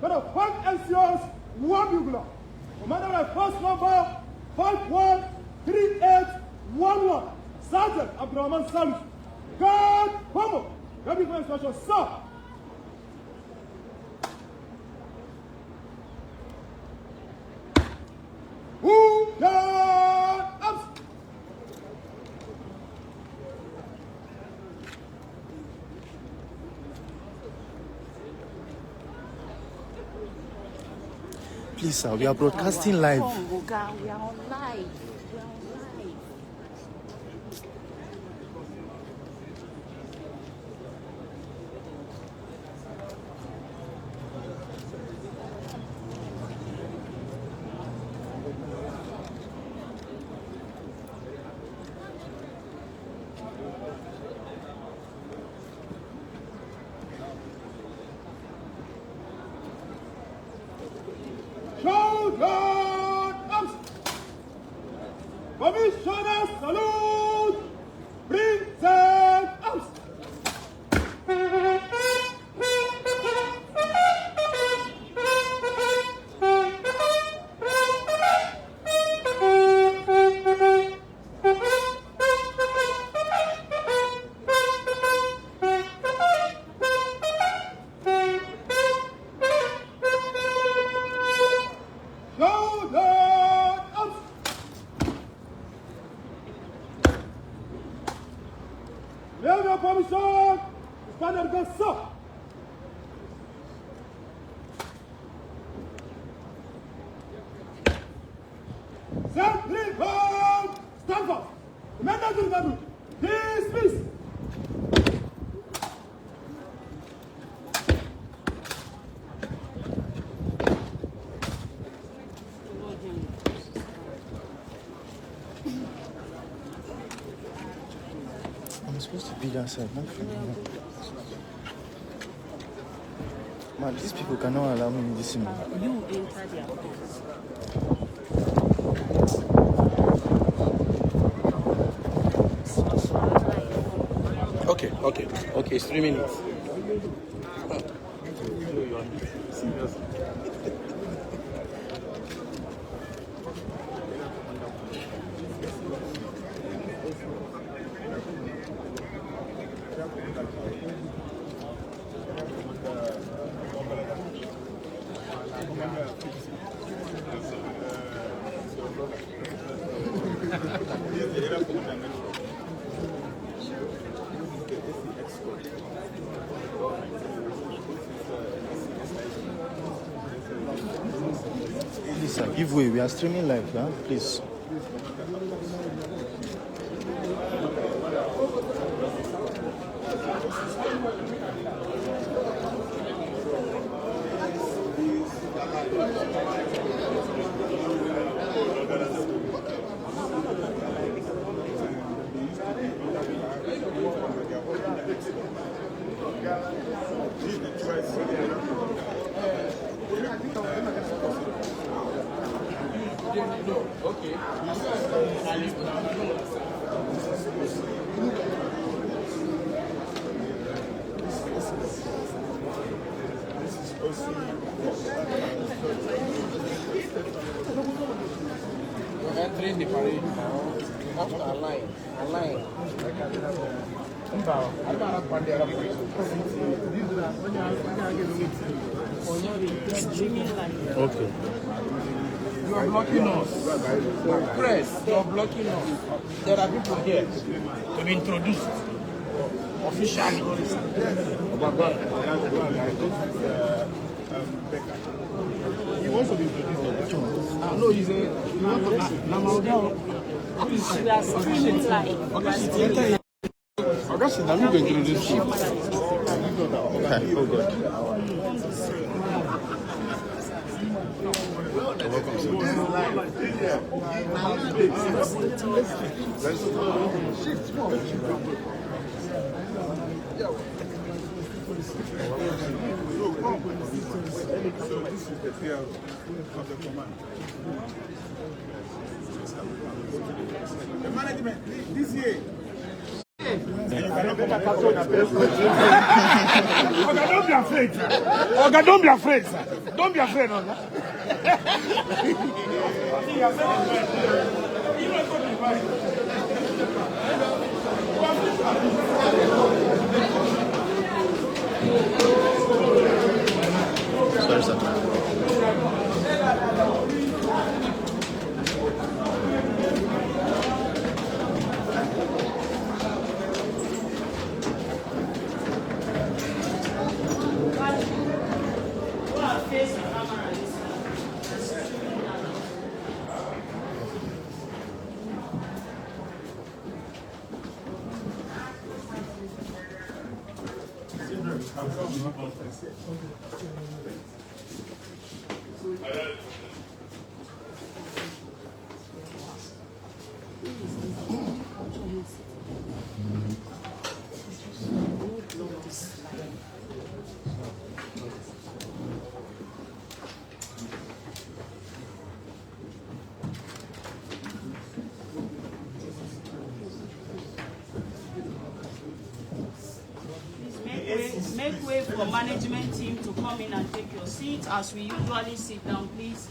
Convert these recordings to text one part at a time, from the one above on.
for the 5 NCOs, 1 Bugler. Commander by first number 513811, Sergeant Abdurrahman Sanusi. God, Homo, ready for instruction, sir. Who can absent? Please, sir, we are broadcasting live. We are on live. Commissioner salute! Present arms! Your permission, stand and go, sir. Stand for. Commander to the battle. Dismiss. I'm supposed to be that side, not from here. Man, these people cannot allow me in this room. You enter their house. Okay, it's 3 minutes. Seriously. Please, sir, give way. We are streaming live, huh? Please. Okay. We're entering the parade now. After a line. Okay. You are blocking us. Press, you are blocking us. There are people here to be introduced officially. He wants to be introduced. No, he's a. We are streaming live. August, I'm going to introduce you. Okay. Oh, God. The management, this year. Oga, don't be afraid, sir. Oga, don't be afraid, sir. Don't be afraid, Oga. Sorry, sir. Make way for management team to come in and take your seat as we usually sit down, please.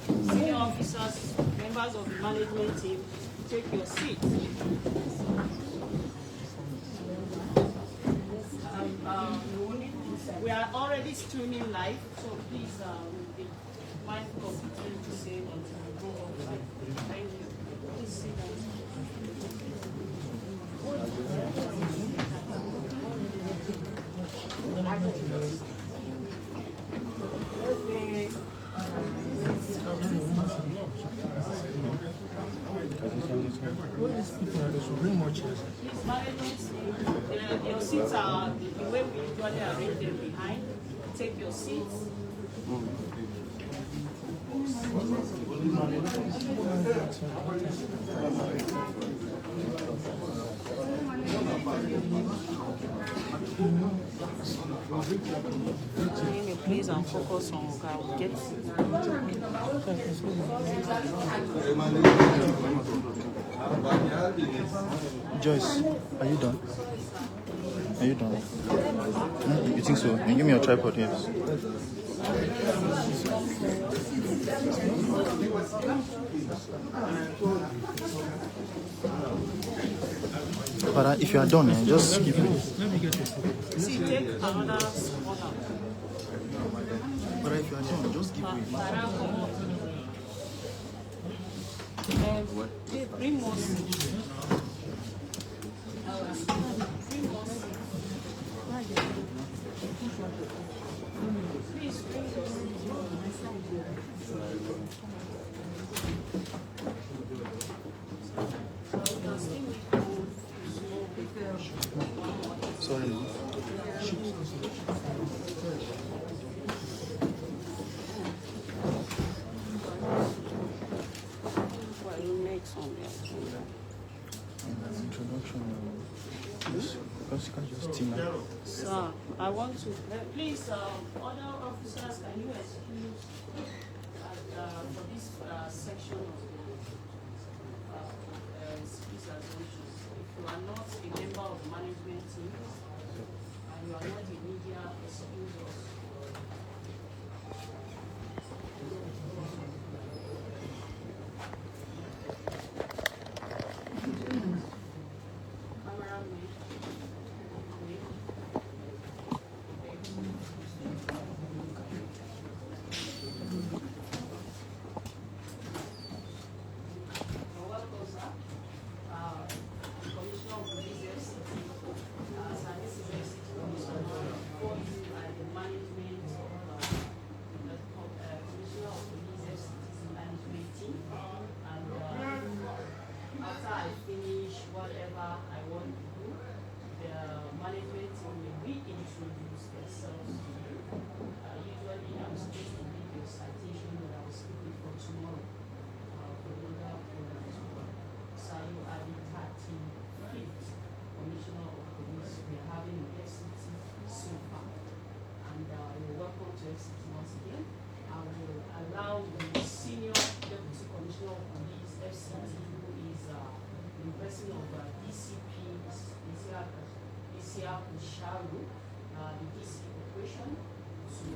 Senior officers, members of the management team, take your seat. We are already streaming live, so please be mindful of the thing to say until we go off live. Thank you. Please sit down. Your seats are the way we usually arrange them behind. Take your seats. Please and focus on Oga. We'll get Joyce, are you done? Are you done? You think so? Can you give me your tripod here? But if you are done, just keep it. see, take another small. But if you are done, just give it. Bring more. Please bring Sorry. Introduction. Because you can just team up. Sir, I want to please, other officers, can you excuse for this section of the speech resolutions? If you are not a member of the management team and you are not a media, excuse us. Commissioner of Police FCT, Sanusi FCT, Kusharu, the DC operation, to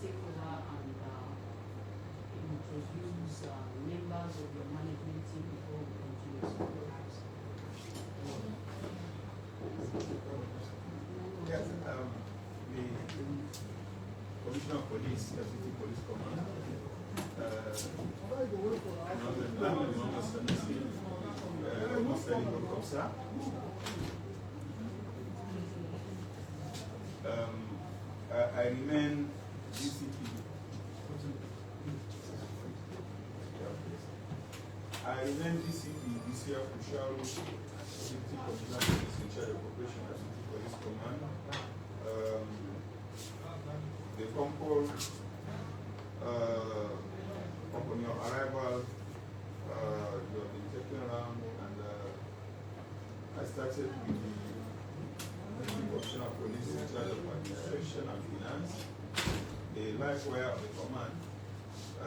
take over and introduce members of your management team before we continue. Yes, the Commissioner of Police, FCT Police Command, Sanusi, I remain DCP. I remain DCP this year Kusharu, Deputy Commissioner of Police in charge of Operation FCT Police Command. The company upon your arrival, you have been taken around, and I started with the Commissioner of Police in charge of Administration and Finance, the life wire of the command,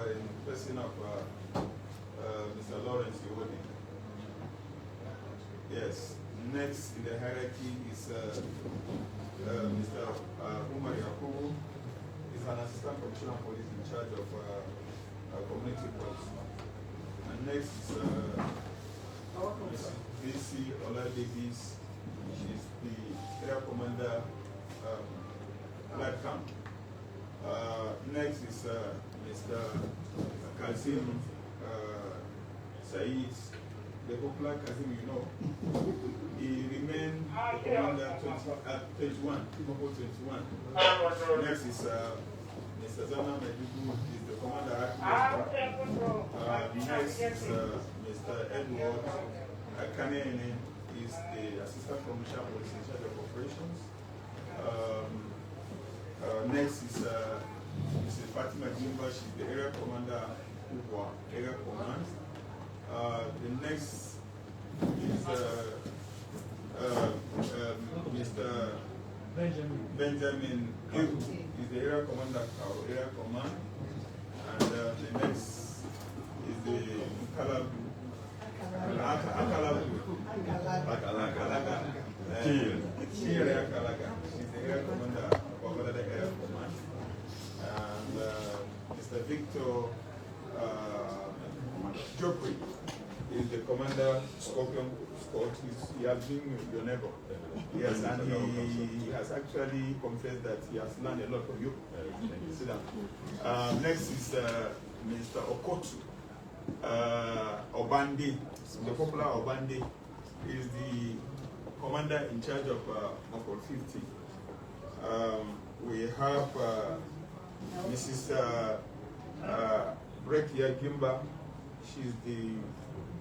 in the person of Mr. Lawrence Iwode. Yes. Next in the hierarchy is Mr. Umar Yakubu. He's an assistant commissioner of police in charge of community police. And next is Mrs. B.C. Ola Davis. She's the area commander, Light Camp. Next is Mr. Kazim Said, the popular Kazim, you know. He remained the commander 21. Next is Mr. Zana Medugu, is the commander. Next is Mr. Edward Akanene, is the assistant commissioner of police in charge of operations. Next is Mrs. Fatima Jimba, she's the area commander, Ubwa area command. The next is Mr. Benjamin Ebu, is the area commander of area command. And the next is the Akalabu. She's the area commander of the area command. And Mr. Victor Jopri is the commander, Scorpion Squad. He has been your neighbor. Yes, and he has actually confessed that he has learned a lot from you. Sit down. Next is Mr. Okotu Obande, the popular Obande, is the commander in charge of Mokol 50. We have Mrs. Brekia Gimba. She's the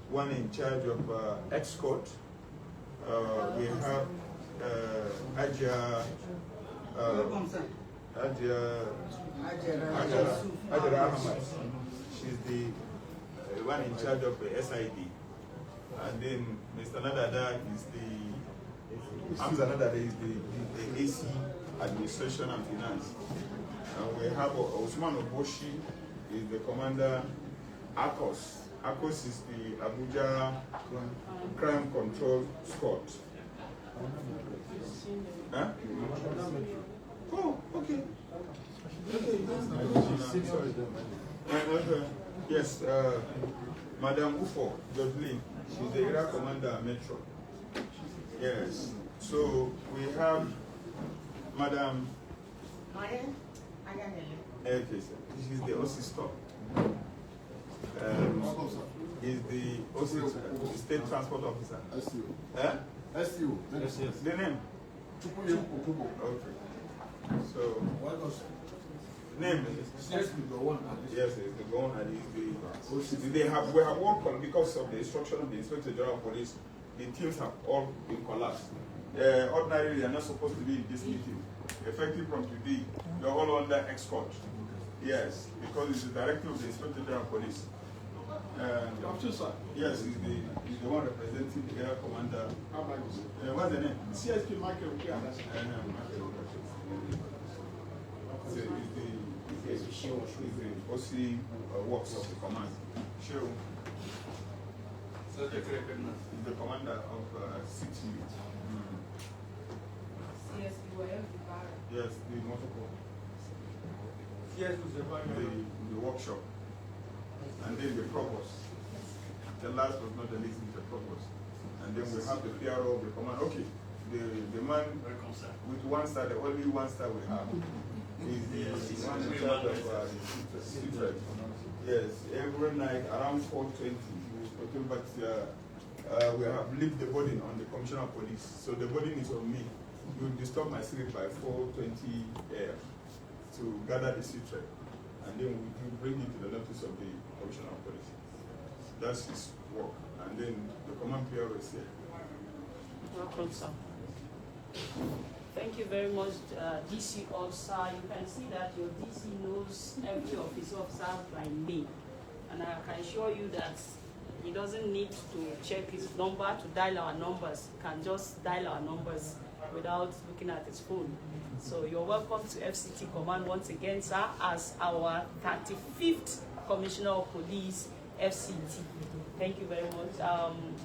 one in charge of escort. We have Ajra Ahmad. She's the one in charge of SID. And then Mr. Nadada is the AC Administration and Finance. And we have Osman Oboshi, is the commander. ACOS. ACOS is the Abuja Crime Control Squad. Huh? Oh, okay. Yes, Madam Ufo, Judge Lee, she's the area commander Metro. Yes. So we have Madam. Okay, sir. She's the OC stop. Is the OC, the State Transport Officer. SU. Eh? SU. The name? Okay. So, What was name? yes, the one? Yes, it's the one and it's the we have worked because of the instruction of the Inspector General of Police. The teams have all been collapsed. Ordinarily, they are not supposed to be in this meeting. Effective from today, they are all under escort. Yes, because it's the directive of the Inspector General of Police. Yes, he's the one representing the area commander. What's the name? CSP Michael. He's the OC works of the command. Sure. He's the commander of CTU. CSP Yes, the motorcore. Yes, the workshop. And then the provost. The last but not the least is the provost. And then we have the PRO of the command. Okay, the man with one star, the only one star we have is the one in charge of the secret. Yes, every night around 4:20, but we have left the burden on the commissioner of police. So the burden is on me. You disturb my sleep by 4:20 a.m. to gather the secret, and then we bring it to the notice of the commissioner of police. That's his work. And then the command PRO is here. Welcome, sir. Thank you very much, DC officer. You can see that your DC knows every of his officers by name. And I can assure you that he doesn't need to check his number to dial our numbers. He can just dial our numbers without looking at his phone. So you're welcome to FCT Command once again, sir, as our 35th Commissioner of Police, FCT. Thank you very much.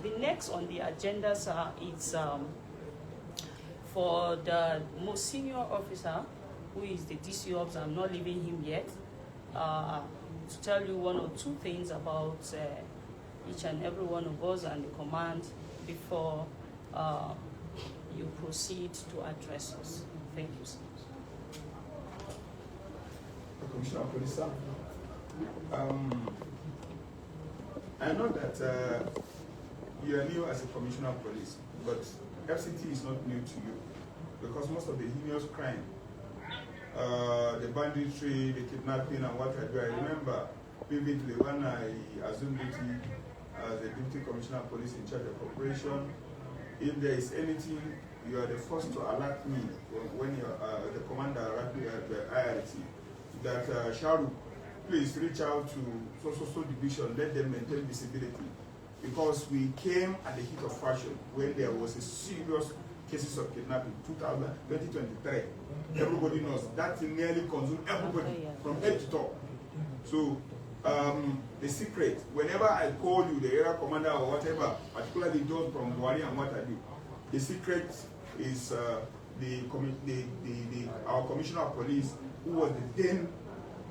The next on the agenda, sir, is for the most senior officer, who is the DC officer. I'm not leaving him yet, to tell you one or two things about each and every one of us and the command before you proceed to address us. Thank you, sir. Commissioner of Police, sir. I know that you are new as a commissioner of police, but FCT is not new to you because most of the heinous crime, the banditry, the kidnapping, and what I do, I remember vividly when I assumed duty as the deputy commissioner of police in charge of operation. If there is anything, you are the first to alert me when you the commander alert me at the IRT that Sharu, please reach out to so division, let them maintain visibility, because we came at the heat of fashion when there was a serious cases of kidnapping 2023. Everybody knows that nearly consumed everybody from head to toe. So the secret, whenever I call you, the area commander or whatever, particularly those from Buhari and what I do, the secret is our commissioner of police, who was the then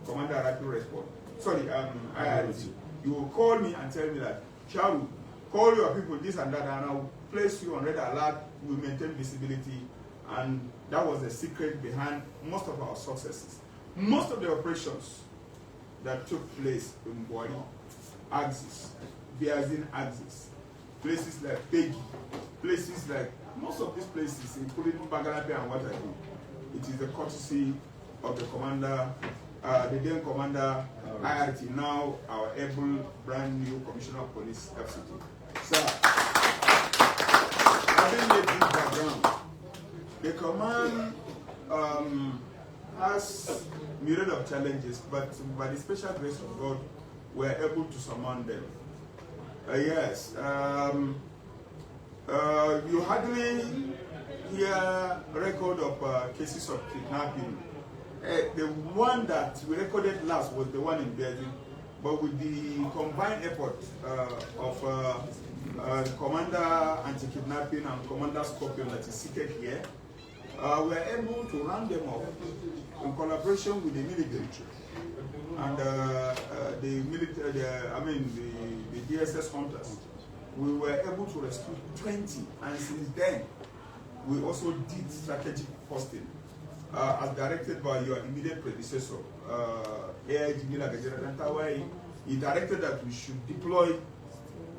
commander rapid response. Sorry, IRT. You will call me and tell me that, Charu, call your people, this and that, and I'll place you on red alert. We maintain visibility, and that was the secret behind most of our successes. Most of the operations that took place in Buhari, Axis, Biazin Axis, places like Peggy, places like most of these places, including Bagalape and what I do, it is the courtesy of the commander, the then commander, IRT, now our able brand new commissioner of police, FCT. Sir, having laid this background, the command has myriad of challenges, but by the special grace of God, we are able to surmount them. Yes, you hardly hear record of cases of kidnapping. The one that we recorded last was the one in Belgium, but with the combined effort of Commander Anti-Kidnapping and Commander Scorpion that is seated here, we are able to round them up in collaboration with the military and the military, the DSS hunters. We were able to rescue 20, and since then, we also did strategic posting as directed by your immediate predecessor, AIG Nigerianpolitics. He directed that we should deploy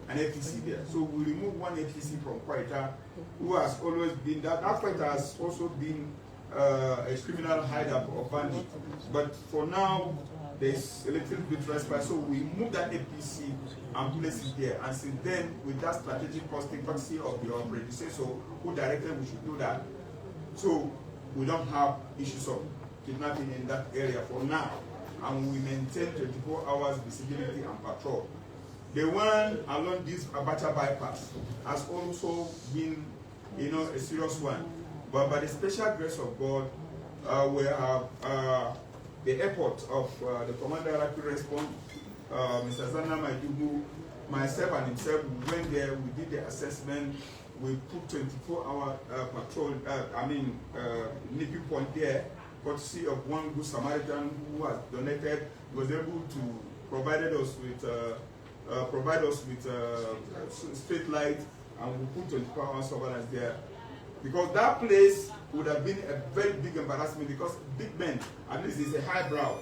an APC there. So we removed one APC from Kwaita, who has always been, that Kwaita has also been a criminal hideout of bandit. But for now, there's a little bit respite, so we moved that APC and placed it there. And since then, with that strategic posting courtesy of your predecessor, who directed we should do that, so we don't have issues of kidnapping in that area for now. And we maintain 24 hours visibility and patrol. The one along this Abacha bypass has also been, a serious one. But by the special grace of God, we have the effort of the Commander Rapid Response, Mr. Zana Maidugu, myself and himself, we went there, we did the assessment, we put 24-hour patrol, nipping point there, courtesy of one good Samaritan who has donated, was able to provide us with street light, and we put 24-hour surveillance there. Because that place would have been a very big embarrassment, because big men, at least it's a highbrow.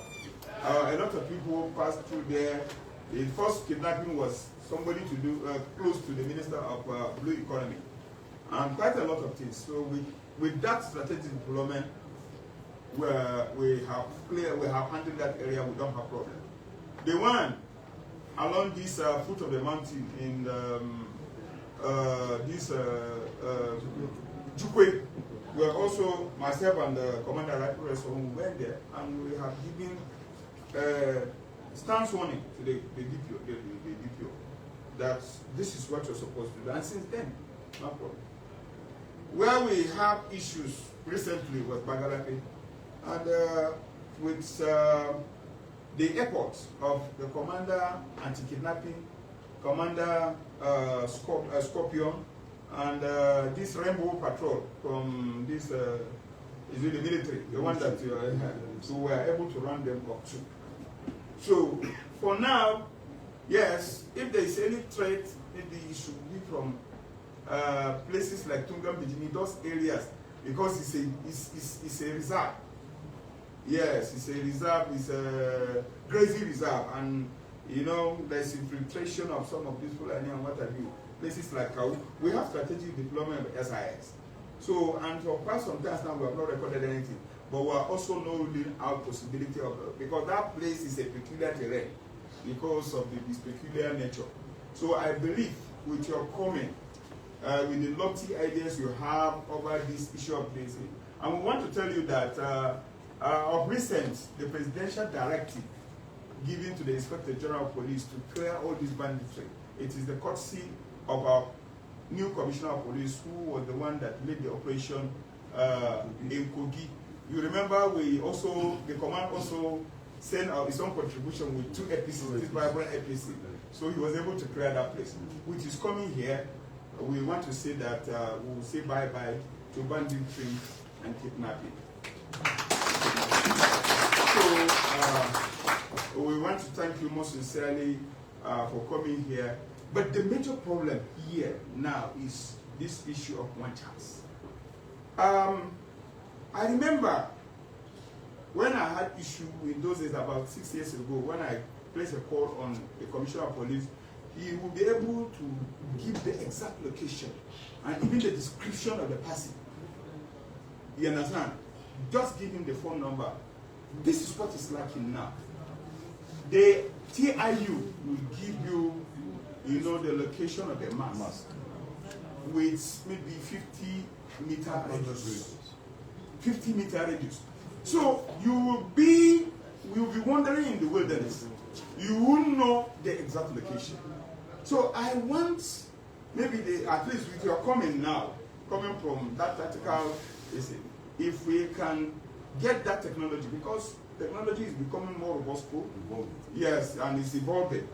A lot of people passed through there. The first kidnapping was somebody to do close to the Minister of Blue Economy, and quite a lot of things. So with that strategic deployment, where we have handled that area, we don't have problem. The one along this foot of the mountain in this Jukwe, where also myself and the Commander Rifle Rescue went there, and we have given stance warning to the DPO that this is what you're supposed to do. And since then, no problem. Where we have issues recently was Bagalapi, and with the airport of the Commander Anti-Kidnapping, Commander Scorpion, and this Rainbow Patrol from this, is it the military, the one that so we are able to run them up too. So for now, yes, if there is any threat, maybe it should be from places like Tungam, Bijini, those areas, because it's a reserve. Yes, it's a reserve, it's a crazy reserve, and you know, there's infiltration of some of these people and what have you. Places like Kau, we have strategic deployment of SIS. So, and for quite some time now, we have not recorded anything, but we are also not ruling out possibility of, because that place is a peculiar terrain because of this peculiar nature. So I believe with your comment, with the lofty ideas you have over this issue of this, and we want to tell you that of recent, the presidential directive given to the Inspector General of Police to clear all these banditry, it is the courtesy of our new Commissioner of Police, who was the one that led the operation in Kogi. You remember the command also sent out his own contribution with 2 APCs, this vibrant APC. So he was able to clear that place. Which is coming here, we want to say that we will say bye-bye to banditry and kidnapping. So we want to thank you most sincerely for coming here. But the major problem here now is this issue of one chance. I remember when I had issue in those days about 6 years ago, when I placed a call on the Commissioner of Police, he will be able to give the exact location and even the description of the person. You understand? Just give him the phone number. This is what is lacking now. The TIU will give you, you know, the location of the mass with maybe 50-meter radius. 50-meter radius. So you will be wandering in the wilderness. You won't know the exact location. So I want, maybe at least with your comment now, coming from that tactical, if we can get that technology, because technology is becoming more robust, yes, and it's evolving.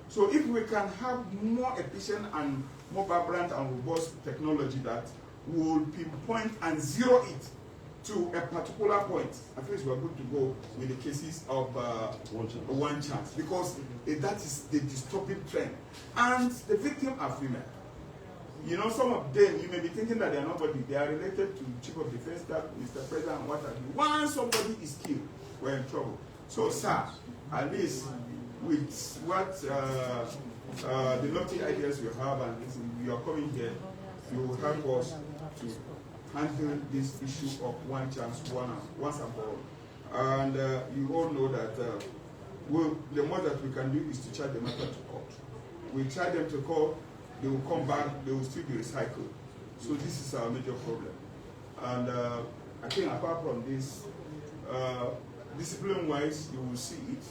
So if we can have more efficient and more vibrant and robust technology that will pinpoint and zero it to a particular point, at least we're good to go with the cases of one chance, because that is the disturbing trend. And the victims are female. You know, some of them, you may be thinking that they are nobody. They are related to Chief of Defense Staff, Mr. President, and what have you. Once somebody is killed, we're in trouble. So, sir, at least with what the lofty ideas you have, and you are coming here, you will help us to handle this issue of one chance, once and for all. And you all know that the more that we can do is to charge the matter to court. We charge them to court, they will come back, they will still be recycled. So this is our major problem. And I think apart from this, discipline-wise, you will see it.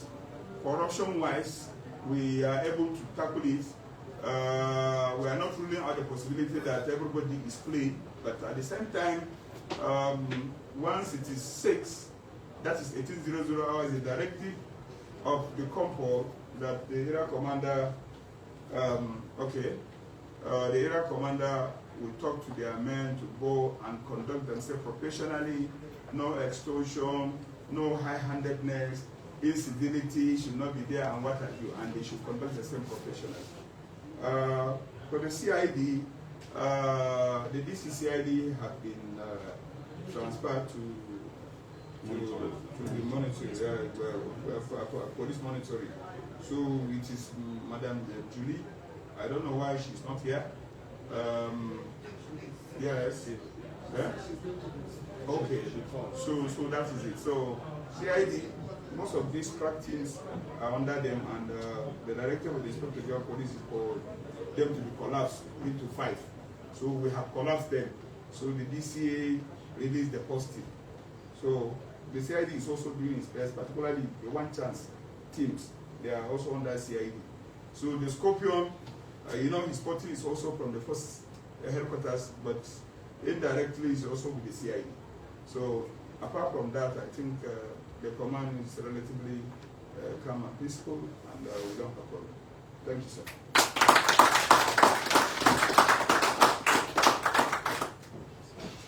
Corruption-wise, we are able to tackle it. We are not ruling out the possibility that everybody is playing, but at the same time, once it is 6, that is 1800 hours, the directive of the COMPO that the area commander, the area commander will talk to their men to go and conduct themselves professionally, no extortion, no high-handedness, incivility should not be there, and what have you, and they should conduct themselves professionally. For the CID, the DCCID have been transferred to the monitoring, for police monitoring. So it is Madam Julie. I don't know why she's not here. Yes. Yeah? Okay. So that is it. So CID, most of these crack teams are under them, and the director of the Inspector General Police is for them to be collapsed into 5. So we have collapsed them. So the DCA released the positive. So the CID is also doing its best, particularly the one chance teams. They are also under CID. So the Scorpion, his spotting is also from the first headquarters, but indirectly is also with the CID. So apart from that, I think the command is relatively calm and peaceful, and we don't have a problem. Thank you, sir.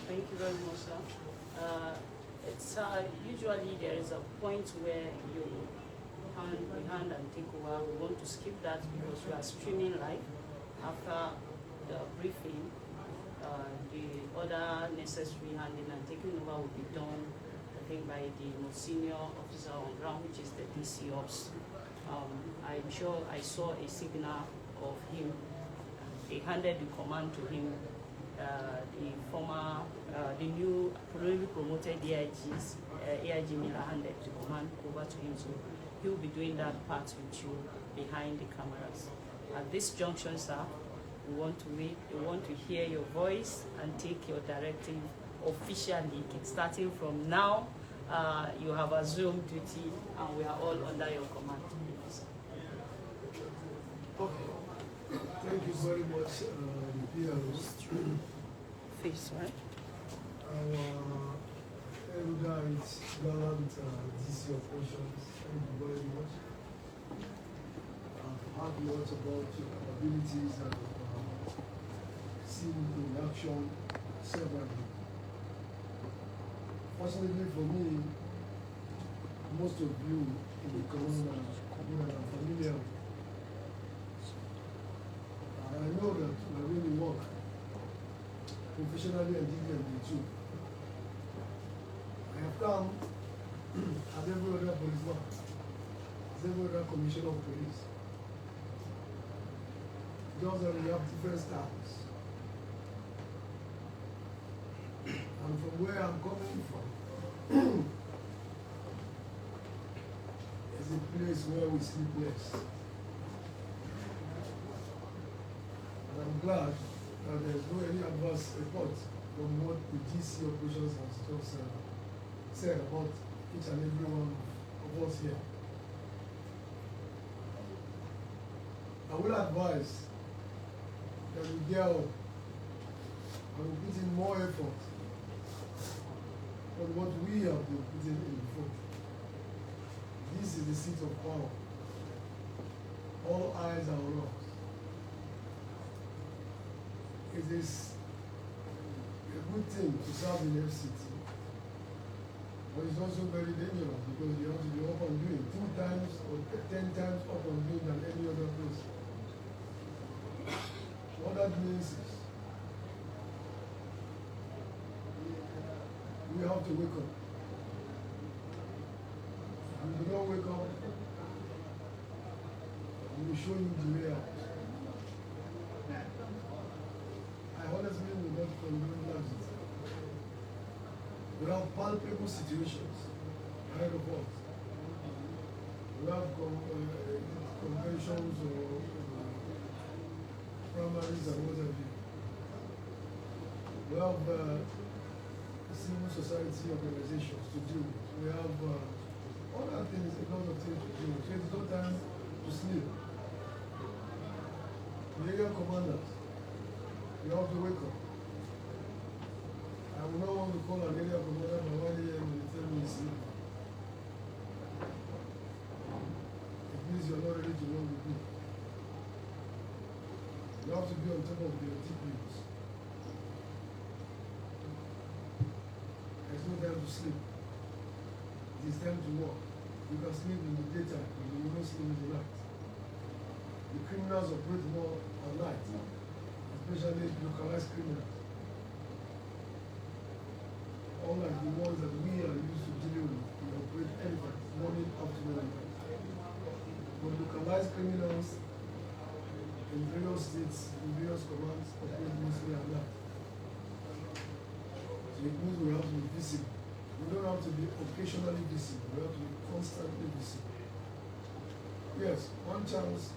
Thank you very much, sir. It's usually there is a point where you hand and take over. We want to skip that because we are streaming live. After the briefing, the other necessary handing and taking over will be done, I think, by the most senior officer on ground, which is the DC Ops. I'm sure I saw a signal of him. They handed the command to him. The new newly promoted AIGs, AIG Miller handed the command over to him. So he'll be doing that part with you behind the cameras. At this junction, sir, we want to hear your voice and take your directive officially. Starting from now, you have assumed duty, and we are all under your command. Okay. Thank you very much, PRO. Face, right? Our erudite, gallant DC operations, thank you very much. I've heard lots about your capabilities and seen in action severally. Fortunately for me, most of you in the command are familiar with. I know that we really work professionally and diligently too. I have come as every other policeman, as every other commissioner of police. Just that we have different styles. And from where I'm coming from, is a place where we sleep less. And I'm glad that there's no any adverse report from what the GC operations has just said about each and every one of us here. I will advise that we gear up and we put in more effort on what we have been putting in before. This is the seat of power. All eyes are on us. It is a good thing to serve in FCT, but it's also very dangerous because you have to be up and doing 2 times or 10 times up and doing than any other place. What that means is we have to wake up. If we do not wake up, we will show you the way out. I honestly will not condone that. We have palpable situations ahead of us. We have conventions or primaries and what have you. We have civil society organizations to deal with. We have other things, a lot of things to do. So it's no time to sleep. The area commanders, you have to wake up. I will not want to call an area commander by 1 AM and tell me sleep. It means you're not ready to work with me. You have to be on top of your TPUs. to sleep. It is time to work. You can sleep in the daytime, but you will not sleep in the night. The criminals operate more at night, especially localized criminals. Unlike the ones that we are used to dealing with, we operate anytime, morning, afternoon, and night. But localized criminals in various states, in various commands, operate mostly at night. So it means we have to be visible. We don't have to be occasionally visible, we have to be constantly visible. Yes, one chance,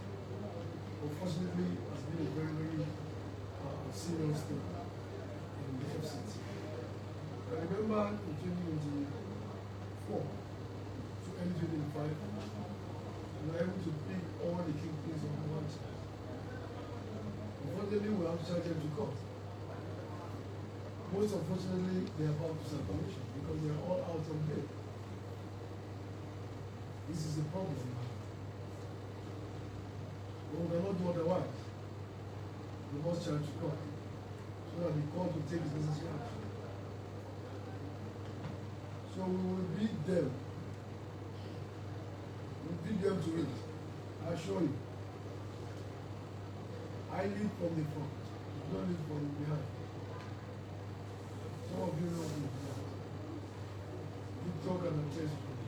unfortunately, has been a very, very serious thing in the FCT. I remember in 2024 to early 2025, we were able to pick all the kingpins of the one chance. Unfortunately, we have to charge them to court. Most unfortunately, they are about to separation because they are all out of bail. This is a problem. But we cannot do otherwise. We must charge to court so that the court will take its necessary action. So we will beat them. We will beat them to it. I assure you. I lead from the front. You don't lead from behind. Some of you know me. You talk and attest to me.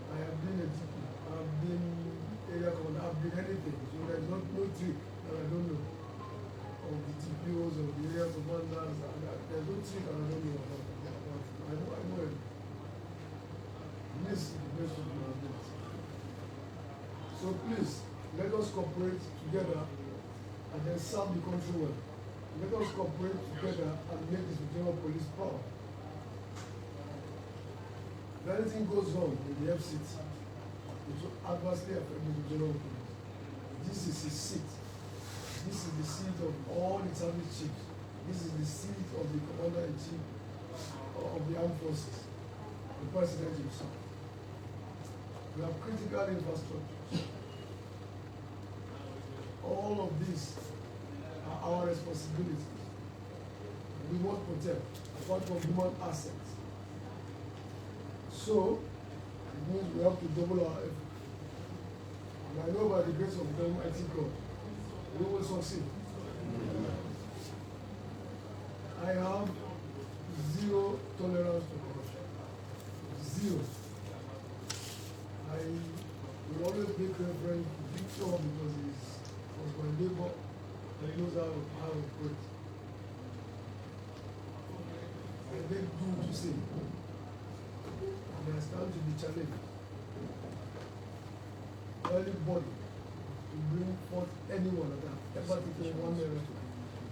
I have been a DP. I have been area commander. I have been anything. So there is no trick that I don't know of the TPOs or the area commanders. There is no trick that I don't know about. I know it. This is the best of my ability. So please, let us cooperate together and then serve the country well. Let us cooperate together and make this general police proud. If anything goes wrong in the FCT, it will adversely affect the general police. This is his seat. This is the seat of all the service chiefs. This is the seat of the commander-in-chief of the armed forces, the president himself. We have critical infrastructure. All of these are our responsibilities. We must protect, apart from human assets. So, it means we have to double our effort. And I know by the grace of God, Almighty God, we will succeed. I have zero tolerance to corruption. Zero. I will always make reference to Victor because he was my neighbor and he knows how to operate. I beg you to say, and I stand to be challenged. Anybody to bring forth anyone of that, ever taking one error to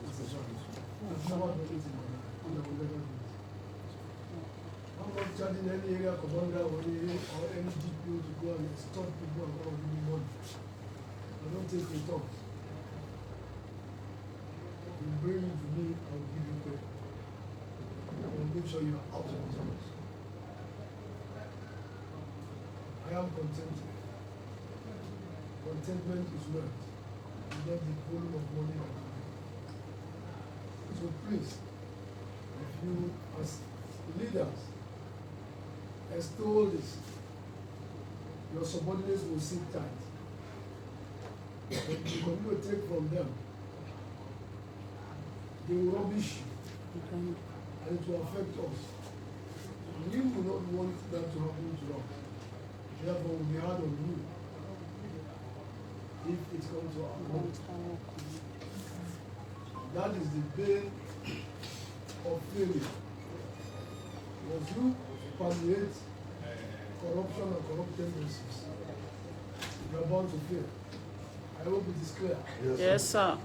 it's a challenge. I've never done it in my life, and I will never do it. I'm not charging any area commander or any DPO to go and stop people and go and give me money. I don't take returns. You bring it to me, I will give you credit. I will make sure you are out of this place. I am contented. Contentment is wealth. It's not the volume of money that you get. So please, if you as leaders extol this, your subordinates will sit tight. But if you continue to take from them, they will rubbish you, and it will affect us. We will not want that to happen to us. Therefore, it will be hard on you if it comes to our home. That is the bane of failure. Once you permeate corruption and corrupt tendencies, you are bound to fail. I hope it is clear. Yes, sir.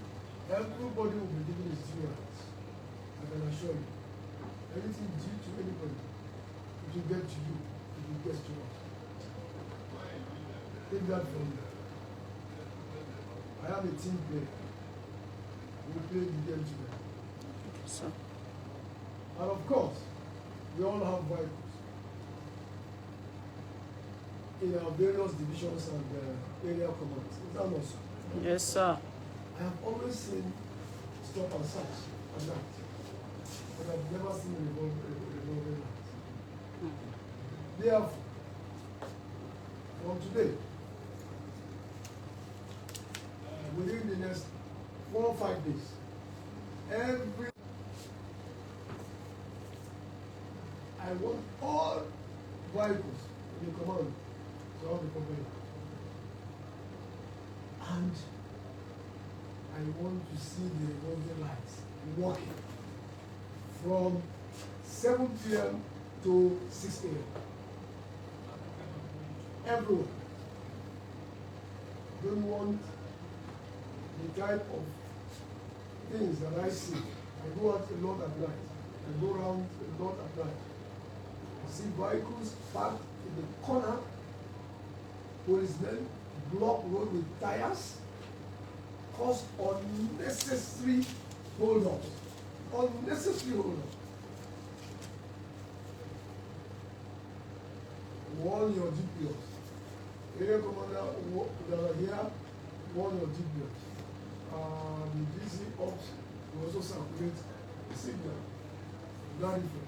Everybody will be given his due rights. I can assure you. Anything due to anybody, it will get to you, it will get to us. Take that from me. I am a team player. We play the game together. Sir. And of course, we all have vehicles in our various divisions and area commands. Is that not so? Yes, sir. I have always seen stop and search at night. but I've never seen a revolving light. Therefore, from today, within the next 4 or 5 days, I want all vehicles in the command to have the company. And I want to see the revolving lights working from 7 p.m. to 6 a.m. Everyone. Don't want the type of things that I see. I go out a lot at night. I go around a lot at night. I see vehicles parked in the corner, policemen block road with tires, cause unnecessary hold-ups. Unnecessary hold-ups. Warn your DPOs. Area commander that are here, warn your DPOs. The DC ops will also circulate the signal. Clarify.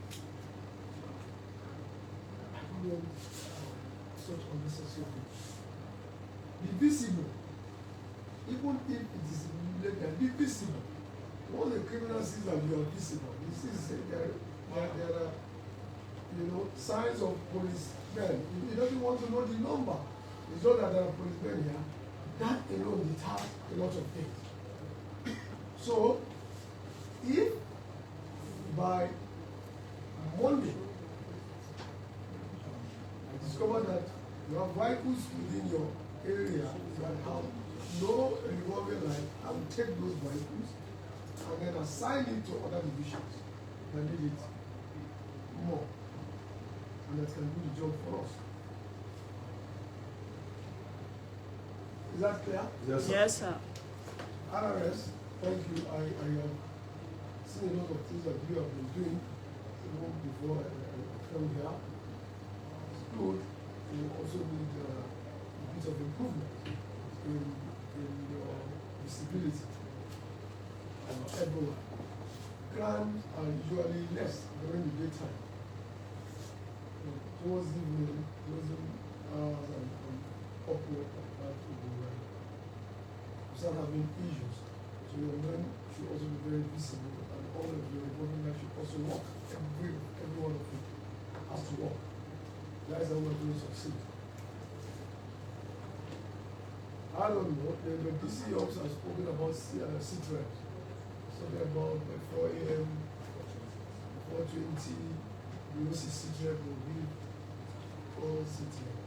I don't want such unnecessary things. Be visible. Even if it is illegal, be visible. Once the criminal sees that you are visible, he sees there are signs of policemen. He doesn't want to know the number. It's not that there are policemen here. That alone deters a lot of things. So, if by Monday I discover that you have vehicles within your area that have no revolving light, I will take those vehicles and then assign it to other divisions that need it more and that can do the job for us. Is that clear? Yes, sir. Yes, sir. RRS, thank you. I have seen a lot of things that you have been doing even before I came here. It's good. You also need a bit of improvement in your visibility everywhere. Crimes are usually less during the daytime. Towards the evening, closing hours and upward start having issues. So your men should also be very visible and all of your reporting life should also work. Every one of you has to work. That is how we're going to succeed. I don't know, the DC ops has spoken about C-Tribes. Something about 4 a.m., 4:20, we will see C-Tribe will be all C-Tribe.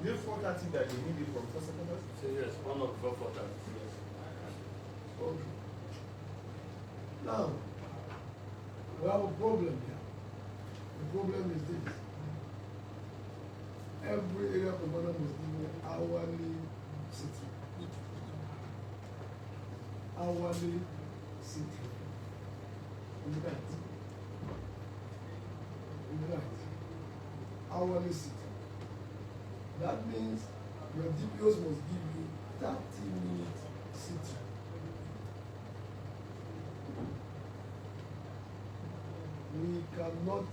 Is it 4:30 that they need it from first secondary? So yes, one of 4:30. Okay. Now, we have a problem here. The problem is this. Every area commander must give me hourly city. Hourly city. In the night. In the night. Hourly city. That means your DPOs must give you 30-minute city. We cannot,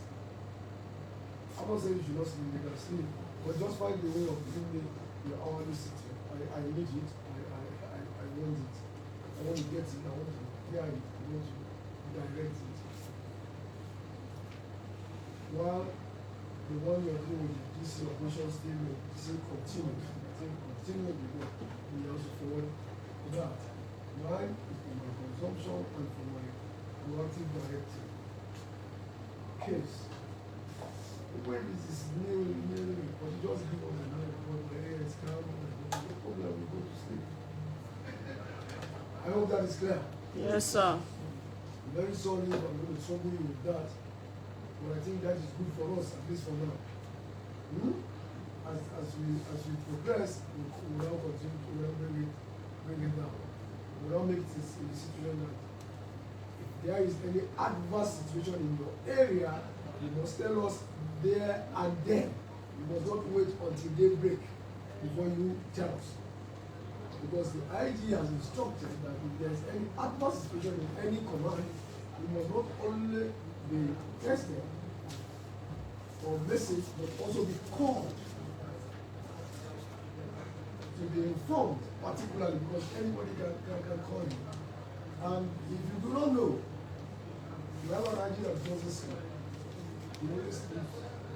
I'm not saying you should not sleep, you can sleep, but just find a way of giving me your hourly city. I need it, I want it. I want to get it, I want to hear it, I want to direct it. While the one you're doing with DC operation statement, DC continues. Continue with work. We also forward to that. Mine is for my consumption and for my proactive directive. Case. When this is new, but you just give us a new report, my area is calm, no problem, we go to sleep. I hope that is clear. Yes, sir. I'm very sorry if I'm going to trouble you with that. But I think that is good for us, at least for now. As we progress, we will now continue to bring it down. We will now make this in the situation that if there is any adverse situation in your area, you must tell us there and then. You must not wait until daybreak before you tell us. Because the IG has instructed that if there's any adverse situation in any command, you must not only be tested or message, but also be called to be informed, particularly because anybody can call you. And if you do not know, you have an IG that does this. You only sleep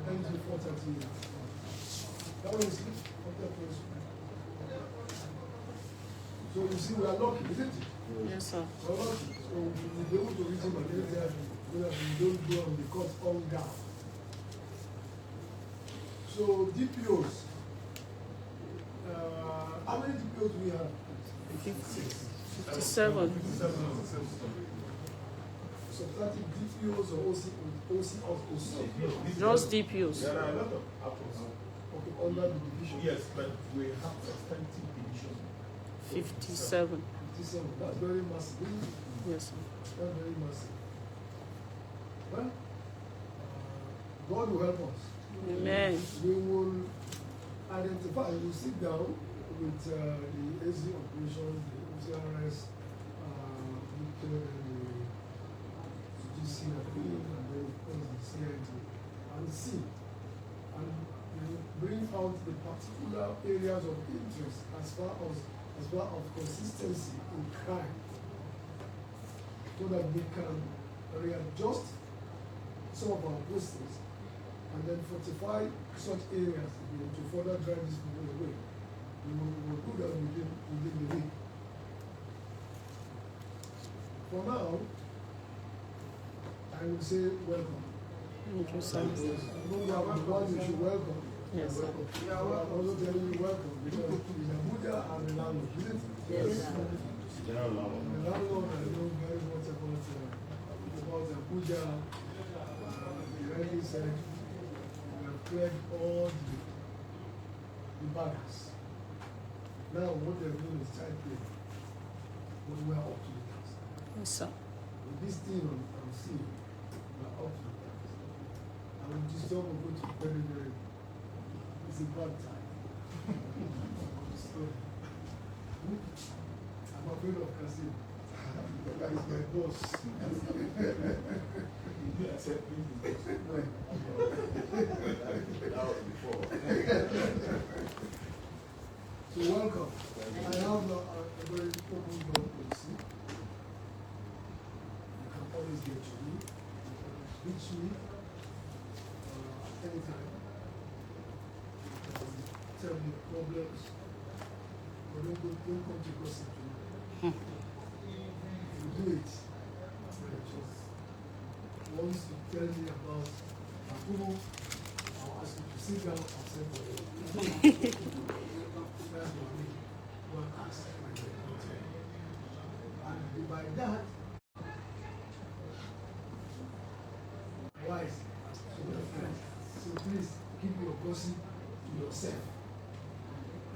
until 4:30. That one is sleep after close. So you see, we are lucky, isn't it? Yes, sir. We are lucky. So we'll be able to reach him at any time so that we don't go on the court on down. So DPOs, how many DPOs do we have? 57. Substantive DPOs or OC of OC? Just DPOs. There are a lot of apples. Okay, under the division. Yes, but we have substantive division. 57. 57. That's very massive. Yes, sir. That's very massive. Well, God will help us. Amen. We will identify, we will sit down with the AC operations, the OCRS, with the GC and then of course the CID, and see, and bring out the particular areas of interest as far as consistency in crime, so that we can readjust some of our postings and then fortify such areas to further drive this people away. We will do that within the week. For now, I will say welcome. Thank you, sir. You are the one you should welcome. Yes, sir. Yeah, I'm also telling you welcome because in Abuja and the landlord, isn't it? Yes, sir. The landlord, I know very much about Abuja. He rightly said, we have cleared all the baggers. Now what they're doing is child play. But we are up to the task. Yes, sir. With this thing I'm seeing, we are up to the task. And with this job we're going to be very, very, it's a bad time. So, I'm afraid of Kasim. That is my boss. You accept me? That was before. So welcome. I have a very open door policy. You can always get to me. You can reach me anytime. You can tell me problems. But don't come to gossip to me. If you do it, just once you tell me about approval, I'll ask you to sit down and say for you. That's what I mean. One ask my daughter. And by that, wise to your friends. So please keep your gossip to yourself.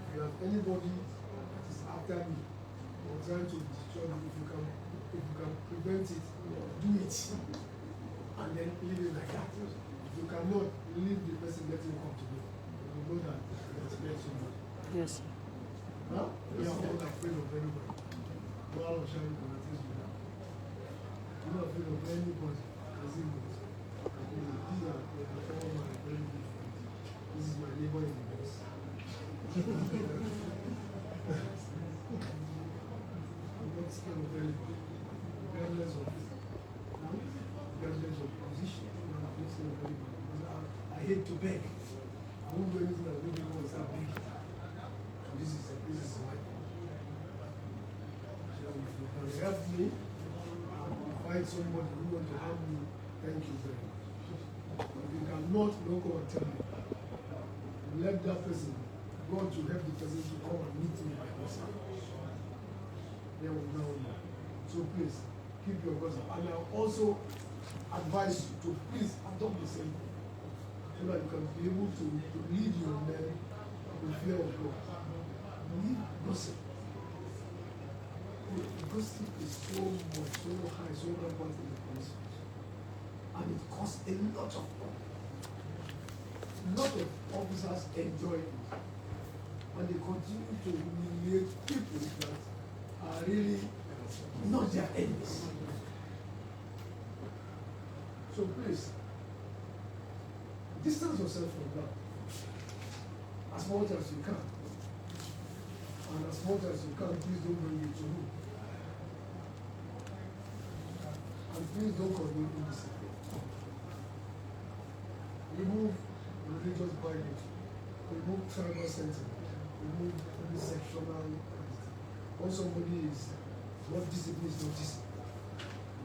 If you have anybody that is after me or trying to destroy me, if you can prevent it, do it. And then leave it like that. If you cannot, leave the person, let him come to me. You know that there's somebody. Yes, sir. Huh? We are not afraid of anybody. No one will shine on the things we have. We're not afraid of anybody. As in these are all my very good friends. This is my neighbor in the house. I'm not scared of anybody. Regardless of position. I'm not scared of anybody. Because I hate to beg. I won't do anything that nobody wants to beg. This is my fault. So if you can help me and find somebody who wants to help me, thank you very much. If you cannot, don't come and tell me. Let that person, God to help the person to come and meet me by himself. Then we now know. So please, keep your gossip. And I'll also advise you to please adopt the same thing so that you can be able to lead your men with fear of God. Leave gossip. Gossip is so much, so high, so rampant in the police force. And it costs a lot of money. A lot of officers enjoy it. and they continue to humiliate people that are really not their enemies. So please, distance yourself from that as much as you can. And as much as you can, please don't bring it to me. And please don't commit indiscipline. Remove religious baggage, remove tribal sentiment, remove any sectional identity. When somebody is not disciplined, is not disciplined.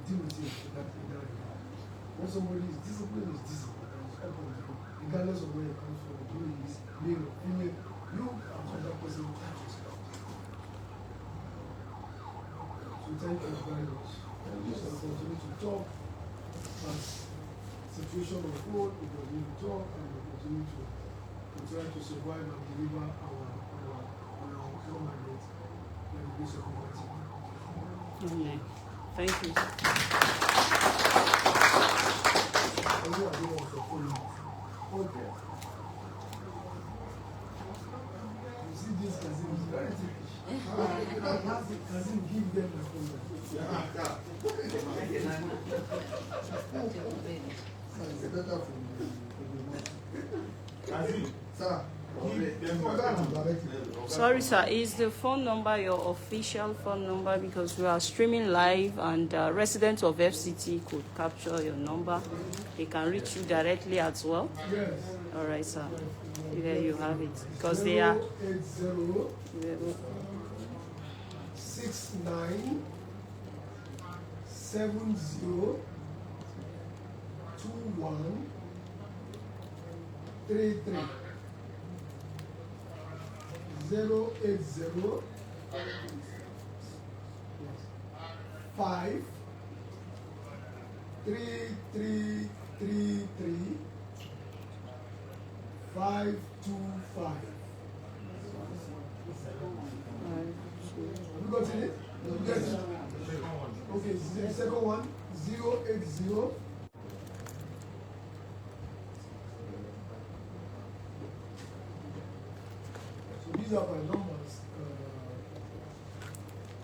Deal with it in that regard. When somebody is disciplined, is disciplined. And it's open, regardless of where it comes from, who he is, male or female, you are that person with that respect. So thank you very much. And we shall continue to talk as situation unfold, we continue to talk and we continue to try to survive and deliver our mandate by the grace of Almighty. Amen. Thank you. Okay. You see this Kazim is very typish. Kazim give them the phone. Sorry, sir. Is the phone number your official phone number? Because we are streaming live and residents of FCT could capture your number. They can reach you directly as well. Yes. All right, sir. There you have it. Because they are... 080 69 70 21 33 080 5 3333 525. Have you got it? Yes. Okay, the second one 080 So these are my numbers.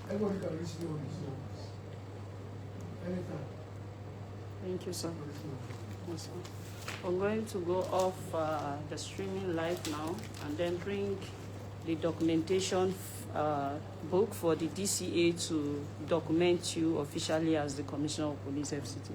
Everybody can reach me on these numbers. Anytime. Thank you, sir. Yes, sir. I'm going to go off the streaming live now and then bring the documentation book for the DCA to document you officially as the Commissioner of Police FCT.